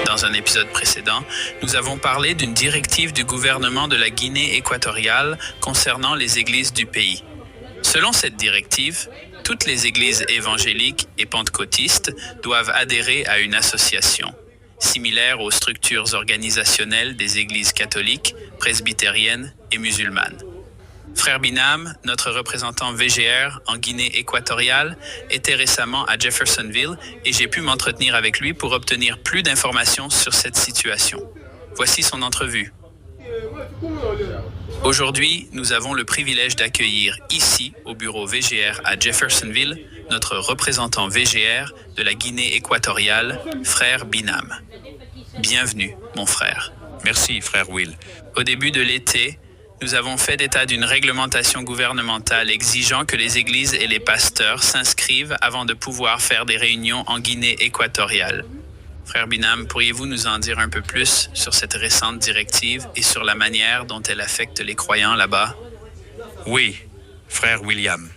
Dans un épisode précédent, nous avons parlé d'une directive du gouvernement de la Guinée équatoriale concernant les églises du pays. Selon cette directive, toutes les églises évangéliques et pentecôtistes doivent adhérer à une association, similaire aux structures organisationnelles des églises catholiques, presbytériennes et musulmanes. Frère Binam, notre représentant VGR en Guinée équatoriale, était récemment à Jeffersonville et j'ai pu m'entretenir avec lui pour obtenir plus d'informations sur cette situation. Voici son entrevue. Aujourd'hui, nous avons le privilège d'accueillir ici, au bureau VGR à Jeffersonville, notre représentant VGR de la Guinée équatoriale, Frère Binam. Bienvenue, mon frère. Merci, Frère Will. Au début de l'été, nous avons fait état d'une réglementation gouvernementale exigeant que les églises et les pasteurs s'inscrivent avant de pouvoir faire des réunions en Guinée équatoriale. Frère Binam, pourriez-vous nous en dire un peu plus sur cette récente directive et sur la manière dont elle affecte les croyants là-bas? Oui, Frère William.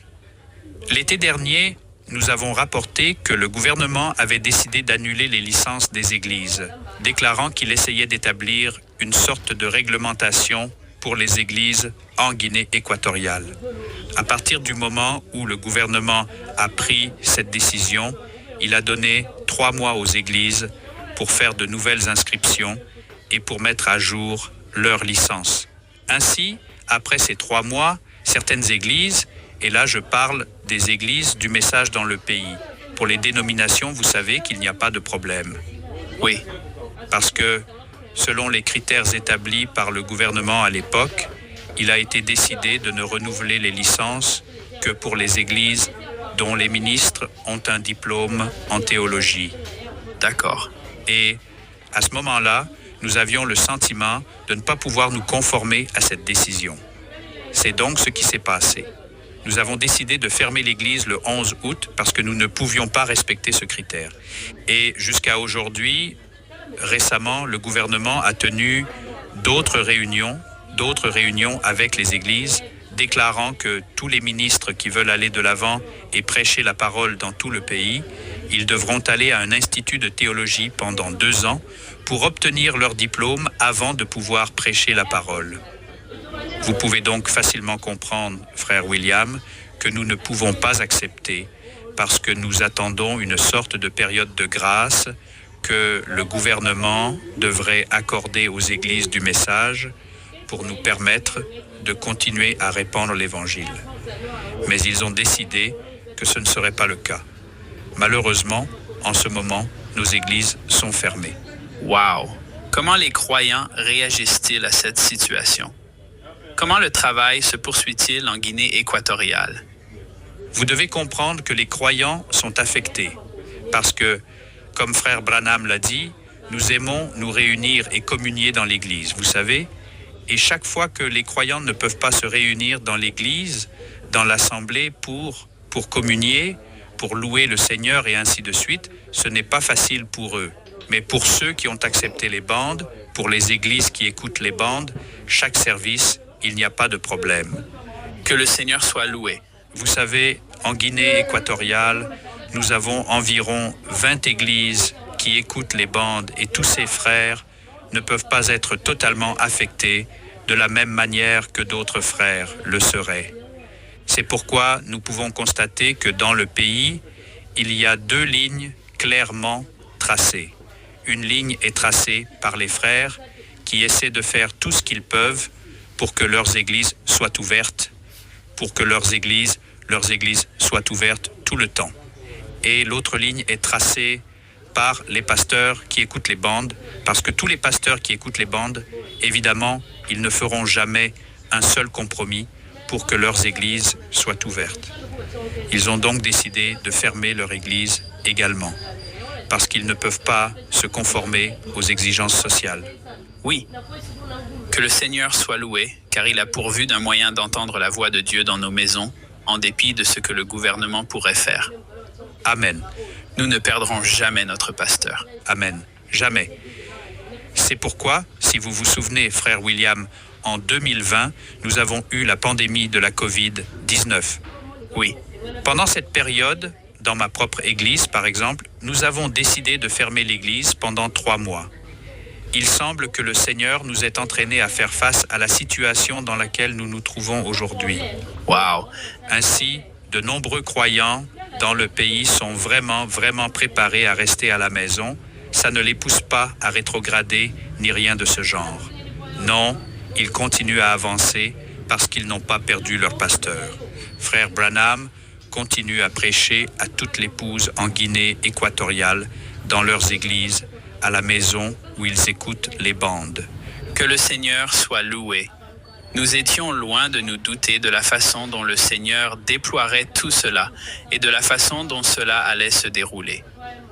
L'été dernier, nous avons rapporté que le gouvernement avait décidé d'annuler les licences des églises, déclarant qu'il essayait d'établir une sorte de réglementation pour les églises en Guinée équatoriale. À partir du moment où le gouvernement a pris cette décision, il a donné 3 mois aux églises pour faire de nouvelles inscriptions et pour mettre à jour leurs licences. Ainsi, après ces 3 mois, certaines églises, et là je parle des églises du message dans le pays, pour les dénominations, vous savez qu'il n'y a pas de problème. Oui. Parce que selon les critères établis par le gouvernement à l'époque, il a été décidé de ne renouveler les licences que pour les églises dont les ministres ont un diplôme en théologie. D'accord. Et à ce moment-là, nous avions le sentiment de ne pas pouvoir nous conformer à cette décision. C'est donc ce qui s'est passé. Nous avons décidé de fermer l'église le 11 août parce que nous ne pouvions pas respecter ce critère. Et jusqu'à aujourd'hui, récemment, le gouvernement a tenu d'autres réunions avec les églises, déclarant que tous les ministres qui veulent aller de l'avant et prêcher la parole dans tout le pays, ils devront aller à un institut de théologie pendant 2 ans pour obtenir leur diplôme avant de pouvoir prêcher la parole. Vous pouvez donc facilement comprendre, Frère William, que nous ne pouvons pas accepter parce que nous attendons une sorte de période de grâce que le gouvernement devrait accorder aux églises du message pour nous permettre de continuer à répandre l'Évangile. Mais ils ont décidé que ce ne serait pas le cas. Malheureusement, en ce moment, nos églises sont fermées. Wow! Comment les croyants réagissent-ils à cette situation? Comment le travail se poursuit-il en Guinée équatoriale? Vous devez comprendre que les croyants sont affectés parce que, comme Frère Branham l'a dit, nous aimons nous réunir et communier dans l'Église, vous savez. Et chaque fois que les croyants ne peuvent pas se réunir dans l'Église, dans l'Assemblée pour communier, pour louer le Seigneur et ainsi de suite, ce n'est pas facile pour eux. Mais pour ceux qui ont accepté les bandes, pour les églises qui écoutent les bandes, chaque service, il n'y a pas de problème. Que le Seigneur soit loué. Vous savez, en Guinée équatoriale, nous avons environ 20 églises qui écoutent les bandes et tous ces frères ne peuvent pas être totalement affectés de la même manière que d'autres frères le seraient. C'est pourquoi nous pouvons constater que dans le pays, il y a 2 lignes clairement tracées. Une ligne est tracée par les frères qui essaient de faire tout ce qu'ils peuvent pour que leurs églises soient ouvertes, pour que leurs églises soient ouvertes tout le temps. Et l'autre ligne est tracée par les pasteurs qui écoutent les bandes, parce que tous les pasteurs qui écoutent les bandes, évidemment, ils ne feront jamais un seul compromis pour que leurs églises soient ouvertes. Ils ont donc décidé de fermer leur église également, parce qu'ils ne peuvent pas se conformer aux exigences sociales. Oui, que le Seigneur soit loué, car il a pourvu d'un moyen d'entendre la voix de Dieu dans nos maisons, en dépit de ce que le gouvernement pourrait faire. Amen. Nous ne perdrons jamais notre pasteur. Amen. Jamais. C'est pourquoi, si vous vous souvenez, Frère William, en 2020, nous avons eu la pandémie de la COVID-19. Oui. Pendant cette période, dans ma propre église, par exemple, nous avons décidé de fermer l'église pendant 3 mois. Il semble que le Seigneur nous ait entraînés à faire face à la situation dans laquelle nous nous trouvons aujourd'hui. Wow! Ainsi, de nombreux croyants dans le pays sont vraiment préparés à rester à la maison. Ça ne les pousse pas à rétrograder ni rien de ce genre. Non, ils continuent à avancer parce qu'ils n'ont pas perdu leur pasteur. Frère Branham continue à prêcher à toutes les épouses en Guinée équatoriale, dans leurs églises, à la maison où ils écoutent les bandes. Que le Seigneur soit loué. Nous étions loin de nous douter de la façon dont le Seigneur déploierait tout cela et de la façon dont cela allait se dérouler.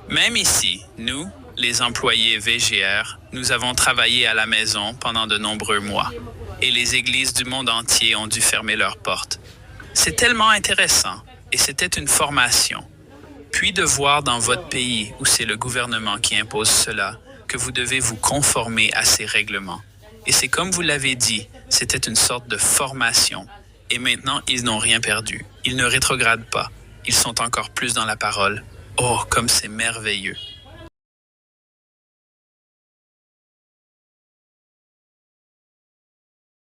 Même ici, nous, les employés VGR, nous avons travaillé à la maison pendant de nombreux mois et les églises du monde entier ont dû fermer leurs portes. C'est tellement intéressant et c'était une formation. Puis de voir dans votre pays, où c'est le gouvernement qui impose cela, que vous devez vous conformer à ces règlements. Et c'est comme vous l'avez dit, c'était une sorte de formation. Et maintenant, ils n'ont rien perdu. Ils ne rétrogradent pas. Ils sont encore plus dans la parole. Oh, comme c'est merveilleux.